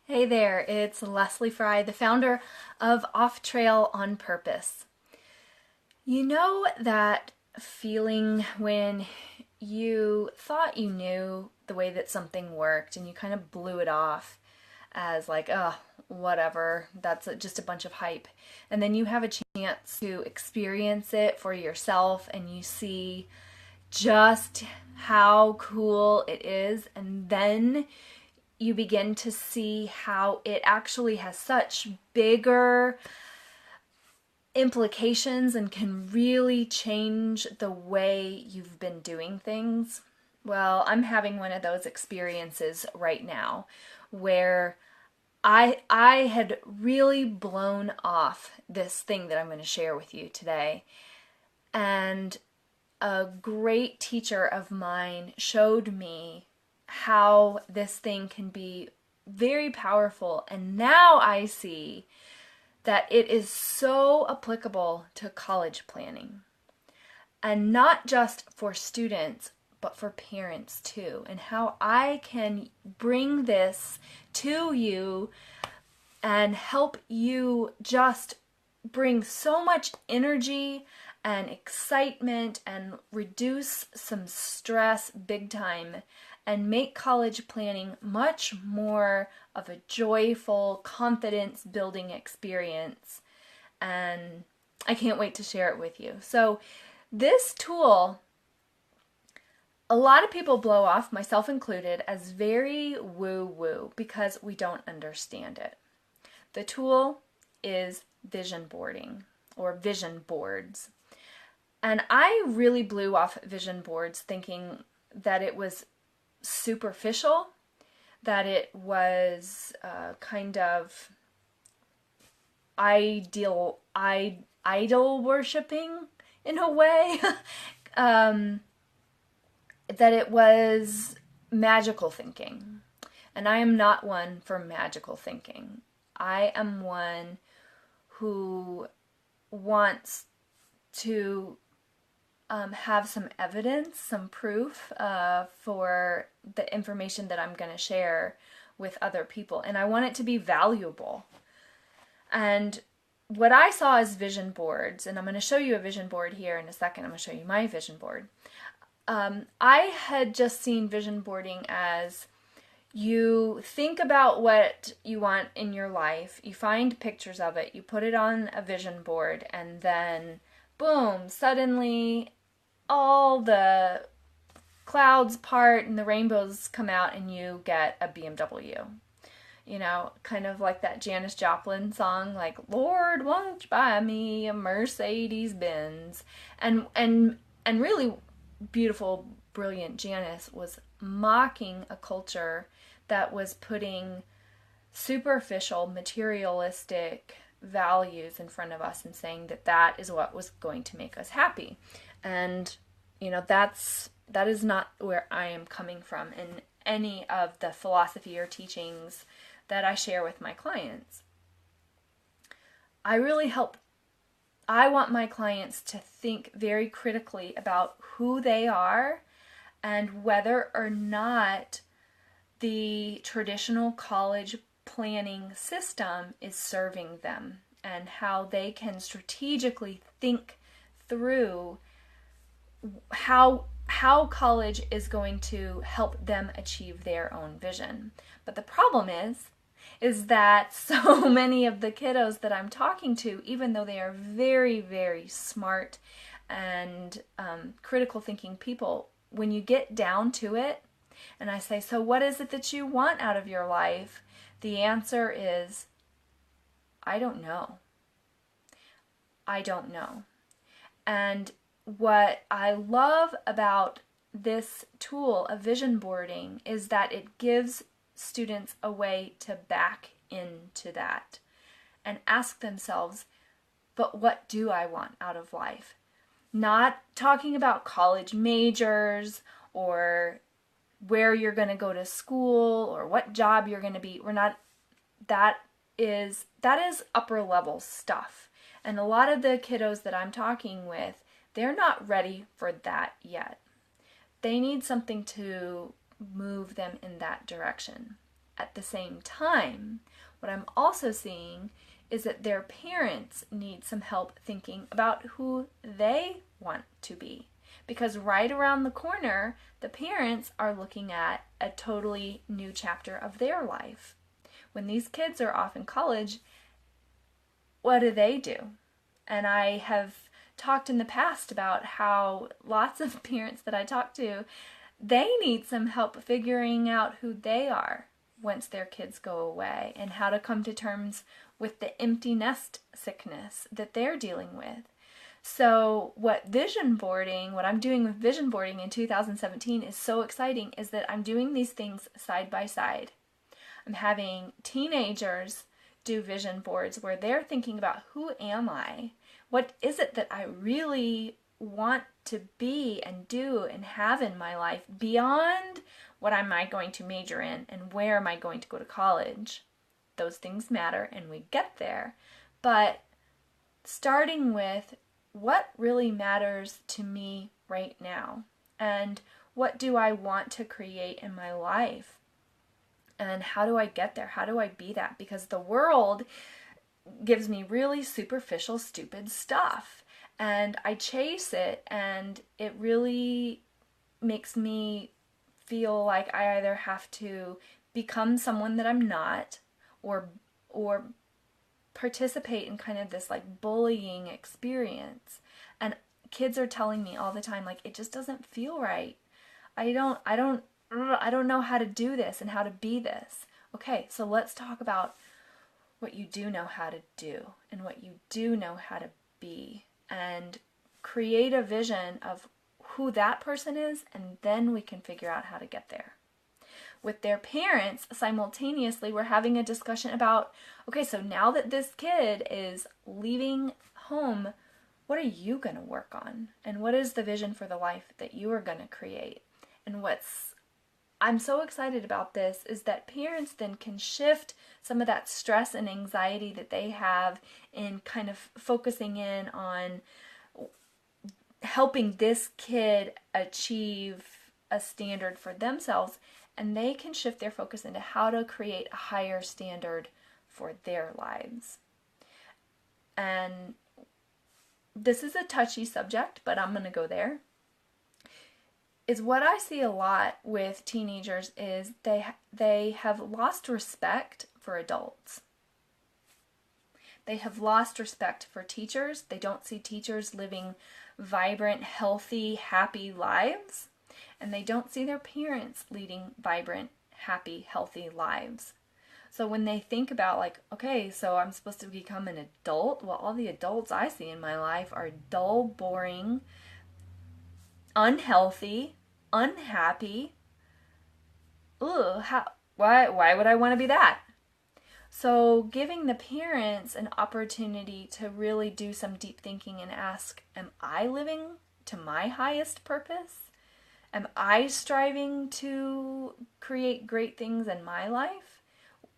Hey there, it's Leslie Fry, the founder of Off Trail on Purpose. You know that feeling when you thought you knew the way that something worked and you kind of blew it off as like, oh, whatever, that's just a bunch of hype. And then you have a chance to experience it for yourself and you see just how cool it is. And then you begin to see how it actually has such bigger implications and can really change the way you've been doing things. Well, I'm having one of those experiences right now where I had really blown off this thing that I'm going to share with you today. And a great teacher of mine showed me how this thing can be very powerful. And now I see that it is so applicable to college planning. And not just for students, but for parents too. And how I can bring this to you and help you just bring so much energy and excitement and reduce some stress big time and make college planning much more of a joyful, confidence building experience. And I can't wait to share it with you. So, this tool, a lot of people blow off, myself included, as very woo woo because we don't understand it. The tool is vision boarding or vision boards. And I really blew off vision boards thinking that it was superficial, that it was kind of idol worshiping in a way, that it was magical thinking. And I am not one for magical thinking. I am one who wants to have some evidence, some proof for the information that I'm going to share with other people. And I want it to be valuable. And what I saw as vision boards, and I'm going to show you a vision board here in a second. I'm going to show you my vision board. I had just seen vision boarding as you think about what you want in your life, you find pictures of it, you put it on a vision board, and then boom, suddenly all the clouds part and the rainbows come out and you get a BMW. You know, kind of like that Janis Joplin song, like Lord, won't you buy me a Mercedes Benz? And really beautiful, brilliant Janis was mocking a culture that was putting superficial, materialistic values in front of us and saying that that is what was going to make us happy. And that is not where I am coming from in any of the philosophy or teachings that I share with my clients. I want my clients to think very critically about who they are and whether or not the traditional college planning system is serving them and how they can strategically think through how college is going to help them achieve their own vision. But the problem is that so many of the kiddos that I'm talking to, even though they are very, very smart and critical thinking people, when you get down to it, and I say, so what is it that you want out of your life? The answer is, I don't know. I don't know. And what I love about this tool of vision boarding is that it gives students a way to back into that and ask themselves, but what do I want out of life? Not talking about college majors or where you're going to go to school or what job you're going to be. We're not, that is upper level stuff. And a lot of the kiddos that I'm talking with, they're not ready for that yet. They need something to move them in that direction. At the same time, what I'm also seeing is that their parents need some help thinking about who they want to be. Because right around the corner, the parents are looking at a totally new chapter of their life. When these kids are off in college, what do? And I have talked in the past about how lots of parents that I talk to, they need some help figuring out who they are once their kids go away and how to come to terms with the empty nest sickness that they're dealing with. So what I'm doing with vision boarding in 2017 is so exciting, is that I'm doing these things side by side. I'm having teenagers do vision boards where they're thinking about, who am I? What is it that I really want to be and do and have in my life beyond what am I going to major in and where am I going to go to college? Those things matter and we get there. But starting with, what really matters to me right now? And what do I want to create in my life? And how do I get there? How do I be that? Because the world gives me really superficial, stupid stuff. And I chase it, and it really makes me feel like I either have to become someone that I'm not, or participate in kind of this like bullying experience. And kids are telling me all the time, like, it just doesn't feel right. I don't know how to do this and how to be this. Okay, so let's talk about what you do know how to do and what you do know how to be, and create a vision of who that person is, and then we can figure out how to get there. With their parents, simultaneously, we're having a discussion about, okay, so now that this kid is leaving home, what are you going to work on? And what is the vision for the life that you are going to create? And I'm so excited about this is that parents then can shift some of that stress and anxiety that they have in kind of focusing in on helping this kid achieve a standard for themselves, and they can shift their focus into how to create a higher standard for their lives. And this is a touchy subject, but I'm going to go there. Is what I see a lot with teenagers is they have lost respect for adults. They have lost respect for teachers. They don't see teachers living vibrant, healthy, happy lives. And they don't see their parents leading vibrant, happy, healthy lives. So when they think about, like, okay, so I'm supposed to become an adult, well, all the adults I see in my life are dull, boring, unhealthy, unhappy. Ugh, why would I want to be that? So giving the parents an opportunity to really do some deep thinking and ask, am I living to my highest purpose? Am I striving to create great things in my life?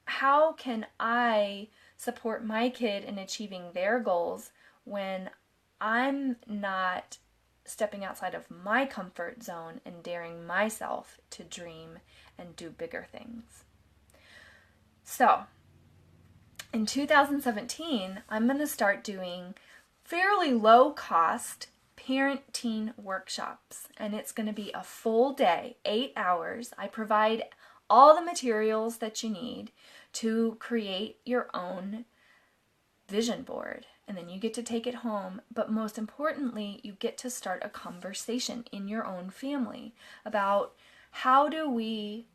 How can I support my kid in achieving their goals when I'm not stepping outside of my comfort zone and daring myself to dream and do bigger things? So, in 2017, I'm going to start doing fairly low-cost parent-teen workshops, and it's going to be a full day, 8 hours. I provide all the materials that you need to create your own vision board, and then you get to take it home, but most importantly, you get to start a conversation in your own family about, how do we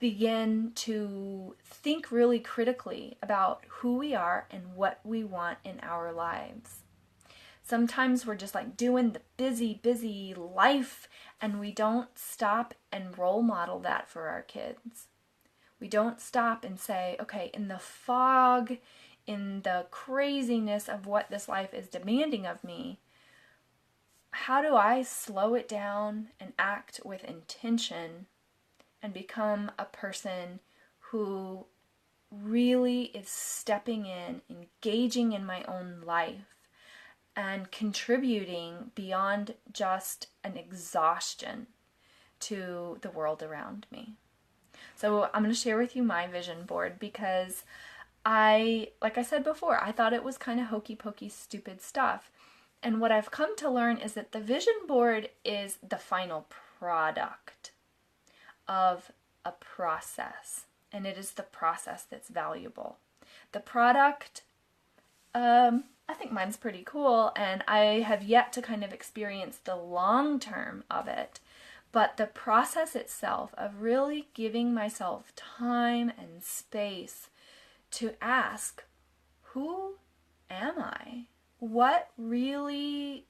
begin to think really critically about who we are and what we want in our lives. Sometimes we're just like doing the busy life, and we don't stop and role model that for our kids. We don't stop and say, okay, in the fog, in the craziness of what this life is demanding of me, how do I slow it down and act with intention and become a person who really is stepping in, engaging in my own life, and contributing beyond just an exhaustion to the world around me? So I'm going to share with you my vision board because like I said before, I thought it was kind of hokey pokey, stupid stuff. And what I've come to learn is that the vision board is the final product of a process, and it is the process that's valuable. The product, I think mine's pretty cool, and I have yet to kind of experience the long term of it. But the process itself of really giving myself time and space to ask, who am I? What really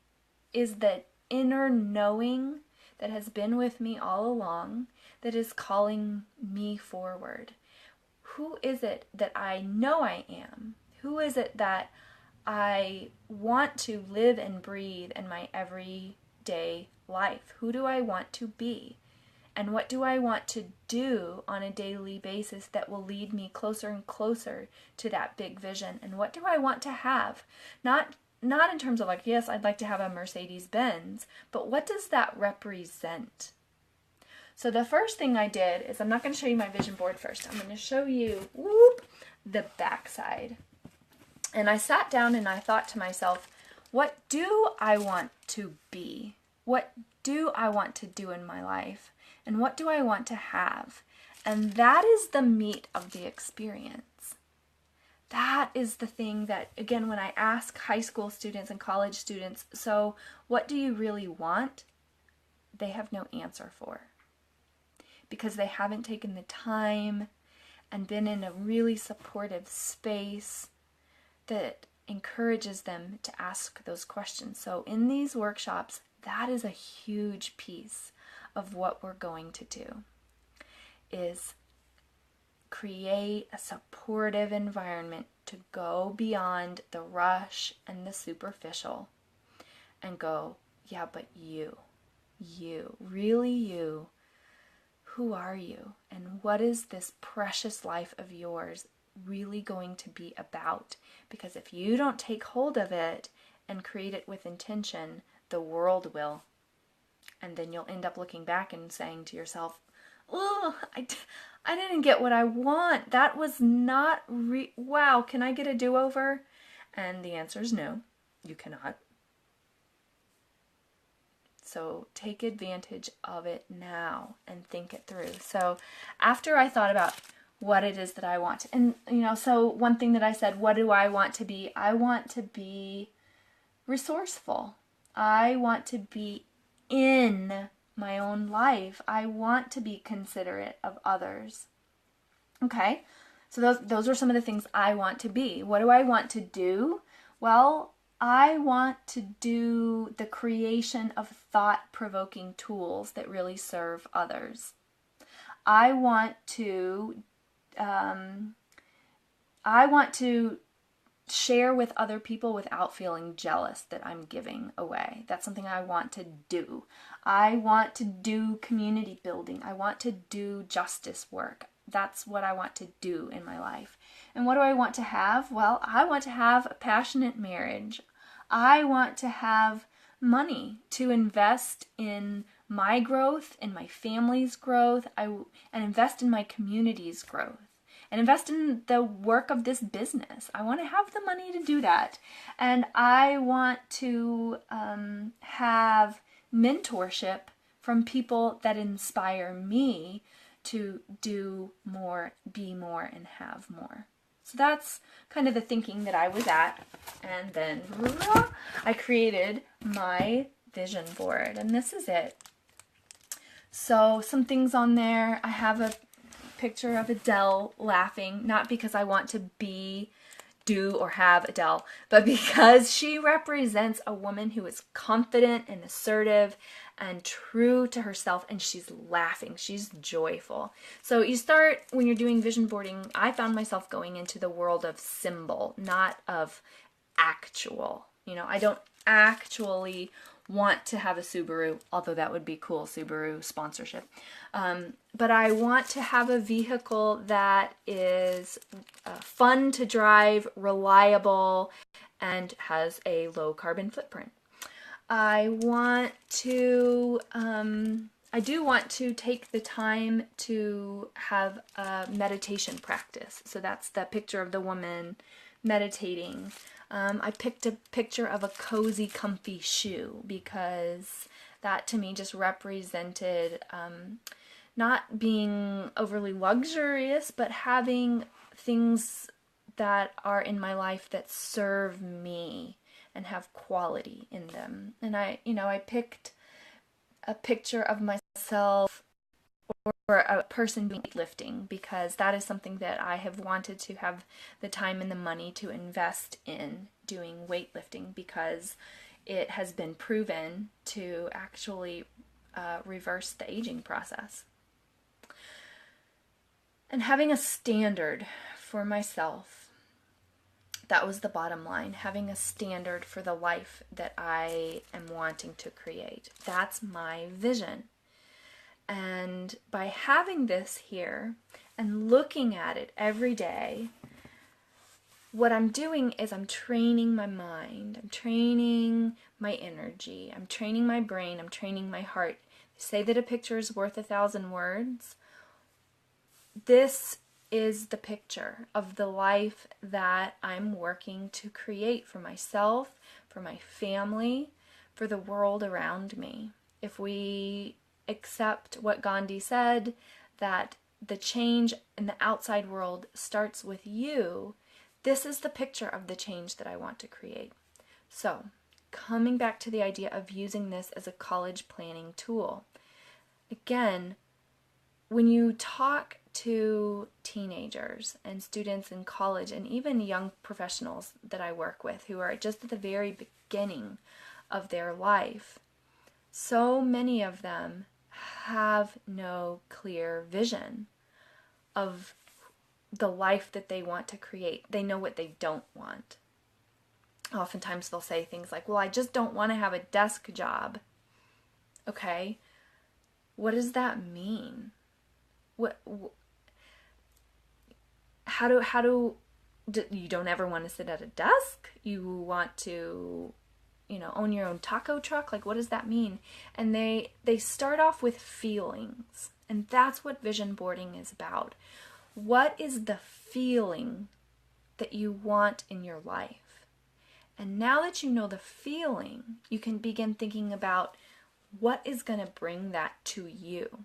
is the inner knowing that has been with me all along that is calling me forward? Who is it that I know I am? Who is it that I want to live and breathe in my everyday life? Who do I want to be? And what do I want to do on a daily basis that will lead me closer and closer to that big vision? And what do I want to have? Not in terms of like, yes, I'd like to have a Mercedes Benz, but what does that represent? So the first thing I did is, I'm not going to show you my vision board first. I'm going to show you the backside. And I sat down and I thought to myself, what do I want to be? What do I want to do in my life? And what do I want to have? And that is the meat of the experience. That is the thing that, again, when I ask high school students and college students, so what do you really want? They have no answer for. Because they haven't taken the time and been in a really supportive space that encourages them to ask those questions. So in these workshops, that is a huge piece of what we're going to do, is create a supportive environment to go beyond the rush and the superficial and go, yeah, but you, really you, who are you? And what is this precious life of yours really going to be about? Because if you don't take hold of it and create it with intention, the world will. And then you'll end up looking back and saying to yourself, oh, I didn't get what I want. That was not, wow, can I get a do-over? And the answer is no, you cannot. So take advantage of it now and think it through. So after I thought about what it is that I want, and so one thing that I said, what do I want to be? I want to be resourceful. I want to be in my own life. I want to be considerate of others. Okay, so those are some of the things I want to be. What do I want to do? Well, I want to do the creation of thought-provoking tools that really serve others. I want to share with other people without feeling jealous that I'm giving away. That's something I want to do. I want to do community building. I want to do justice work. That's what I want to do in my life. And what do I want to have? Well, I want to have a passionate marriage. I want to have money to invest in my growth, in my family's growth, and invest in my community's growth, and invest in the work of this business. I want to have the money to do that. And I want to have mentorship from people that inspire me to do more, be more, and have more. So that's kind of the thinking that I was at. And then I created my vision board, and this is it. So some things on there. I have a picture of Adele laughing, not because I want to do or have Adele, but because she represents a woman who is confident and assertive and true to herself, and she's laughing, she's joyful. So you start, when you're doing vision boarding, I found myself going into the world of symbol, not of actual. I don't actually want to have a Subaru, although that would be cool, Subaru sponsorship. But I want to have a vehicle that is fun to drive, reliable, and has a low carbon footprint. I want to I do want to take the time to have a meditation practice. So that's the picture of the woman meditating. I picked a picture of a cozy, comfy shoe because that to me just represented not being overly luxurious, but having things that are in my life that serve me and have quality in them. And I picked a picture of myself or a person doing weightlifting because that is something that I have wanted to have the time and the money to invest in doing weightlifting because it has been proven to actually reverse the aging process. And having a standard for myself, that was the bottom line. Having a standard for the life that I am wanting to create. That's my vision. And by having this here and looking at it every day, what I'm doing is I'm training my mind, I'm training my energy, I'm training my brain, I'm training my heart. They say that a picture is worth 1,000 words. This is the picture of the life that I'm working to create for myself, for my family, for the world around me. If we accept what Gandhi said, that the change in the outside world starts with you, this is the picture of the change that I want to create. So, coming back to the idea of using this as a college planning tool. Again, when you talk to teenagers and students in college and even young professionals that I work with who are just at the very beginning of their life, so many of them have no clear vision of the life that they want to create. They know what they don't want. Oftentimes they'll say things like, well, I just don't want to have a desk job. Okay, what does that mean? How do you don't ever want to sit at a desk? You want to, own your own taco truck? Like, what does that mean? And they start off with feelings, and that's what vision boarding is about. What is the feeling that you want in your life? And now that you know the feeling, you can begin thinking about what is going to bring that to you.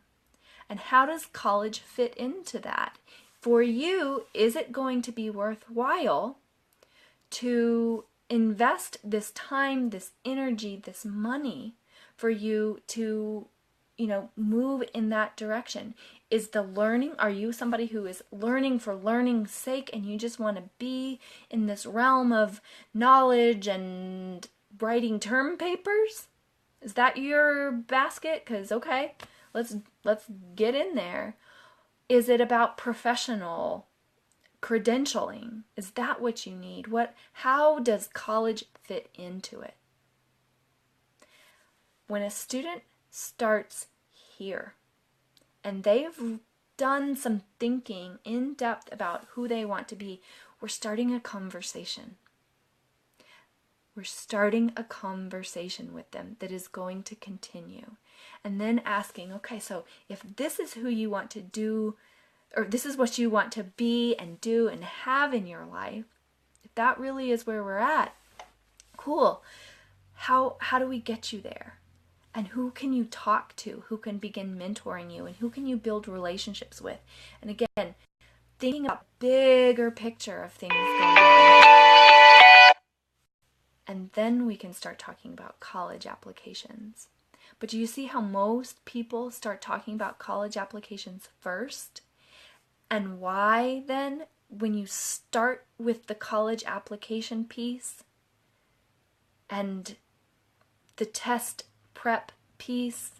And how does college fit into that? For you, is it going to be worthwhile to invest this time, this energy, this money for you to, move in that direction? Is the learning, are you somebody who is learning for learning's sake and you just want to be in this realm of knowledge and writing term papers? Is that your basket? Because, okay, let's get in there. Is it about professional credentialing? Is that what you need? How does college fit into it? When a student starts here and they've done some thinking in depth about who they want to be, we're starting a conversation. We're starting a conversation with them that is going to continue. And then asking, okay, so if this is who you want to do, or this is what you want to be and do and have in your life, if that really is where we're at, cool. How do we get you there? And who can you talk to? Who can begin mentoring you? And who can you build relationships with? And again, thinking about the bigger picture of things going on. And then we can start talking about college applications. But do you see how most people start talking about college applications first? And why then, when you start with the college application piece and the test prep piece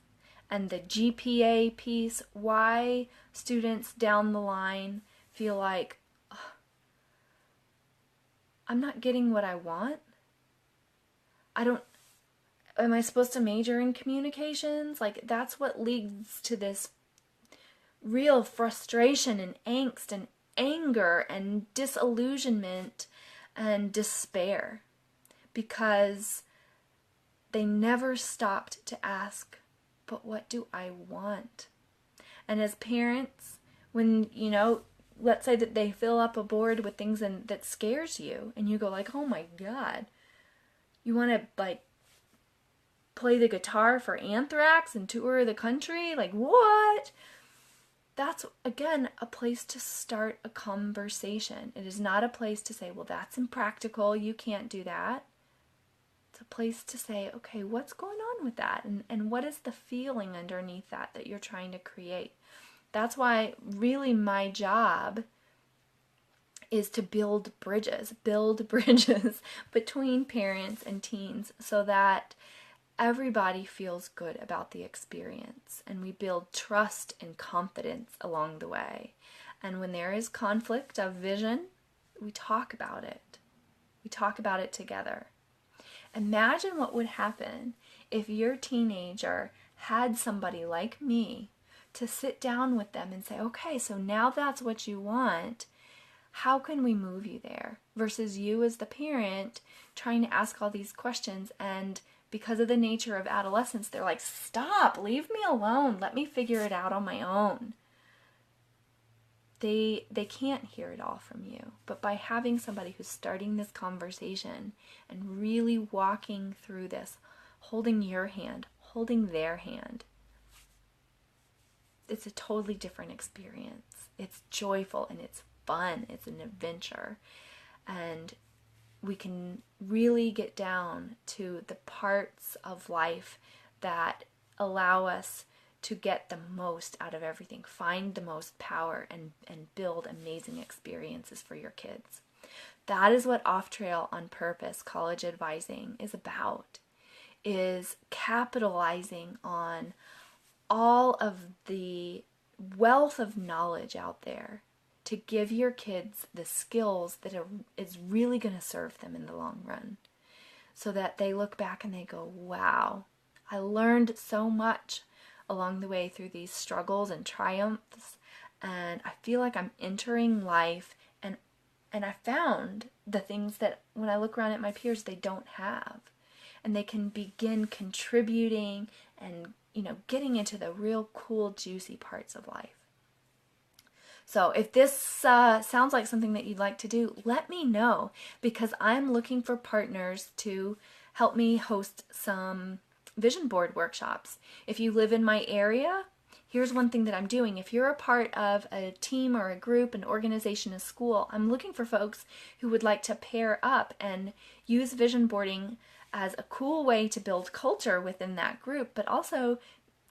and the GPA piece, why students down the line feel like, I'm not getting what I want? Am I supposed to major in communications? Like, that's what leads to this real frustration and angst and anger and disillusionment and despair, because they never stopped to ask, but what do I want? And as parents, when, let's say that they fill up a board with things that scares you, and you go like, oh my God, you want to like play the guitar for Anthrax and tour the country? Like, what? That's, again, a place to start a conversation. It is not a place to say, well, that's impractical, you can't do that. It's a place to say, okay, what's going on with that? And what is the feeling underneath that you're trying to create? That's why really my job is to build bridges between parents and teens so that everybody feels good about the experience, and we build trust and confidence along the way. And when there is conflict of vision, we talk about it. We talk about it together. Imagine what would happen if your teenager had somebody like me to sit down with them and say, okay, so now that's what you want. How can we move you there? Versus you as the parent trying to ask all these questions, and because of the nature of adolescence, they're like, stop, leave me alone, let me figure it out on my own. They can't hear it all from you. But by having somebody who's starting this conversation and really walking through this, holding your hand, holding their hand, it's a totally different experience. It's joyful and it's fun. It's an adventure. And we can really get down to the parts of life that allow us to get the most out of everything, find the most power, and build amazing experiences for your kids. That is what Off Trail on Purpose college advising is about, is capitalizing on all of the wealth of knowledge out there to give your kids the skills that is really going to serve them in the long run, so that they look back and they go, wow, I learned so much along the way through these struggles and triumphs, and I feel like I'm entering life and I found the things that when I look around at my peers they don't have, and they can begin contributing and getting into the real cool juicy parts of life. So if this sounds like something that you'd like to do, let me know, because I'm looking for partners to help me host some vision board workshops. If you live in my area, here's one thing that I'm doing. If you're a part of a team or a group, an organization, a school, I'm looking for folks who would like to pair up and use vision boarding as a cool way to build culture within that group, but also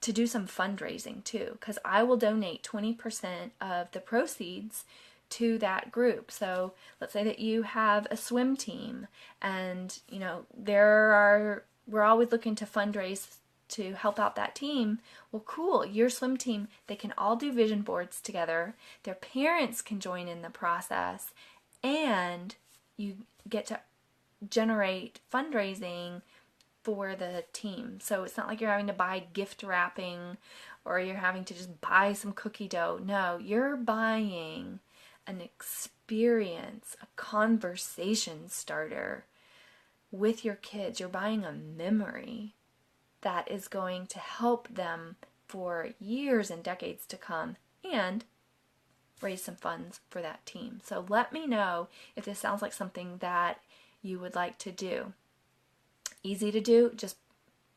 to do some fundraising too, because I will donate 20% of the proceeds to that group. So let's say that you have a swim team, and we're always looking to fundraise to help out that team. Well, cool, your swim team, they can all do vision boards together, their parents can join in the process, and you get to generate fundraising for the team. So it's not like you're having to buy gift wrapping or you're having to just buy some cookie dough. No, you're buying an experience, a conversation starter with your kids. You're buying a memory that is going to help them for years and decades to come, and raise some funds for that team. So let me know if this sounds like something that you would like to do. Easy to do, just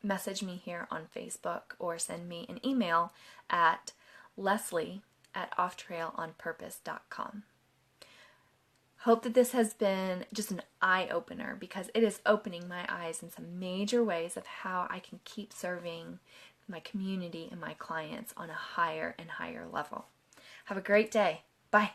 message me here on Facebook or send me an email at leslie@offtrailonpurpose.com. Hope that this has been just an eye-opener, because it is opening my eyes in some major ways of how I can keep serving my community and my clients on a higher and higher level. Have a great day. Bye.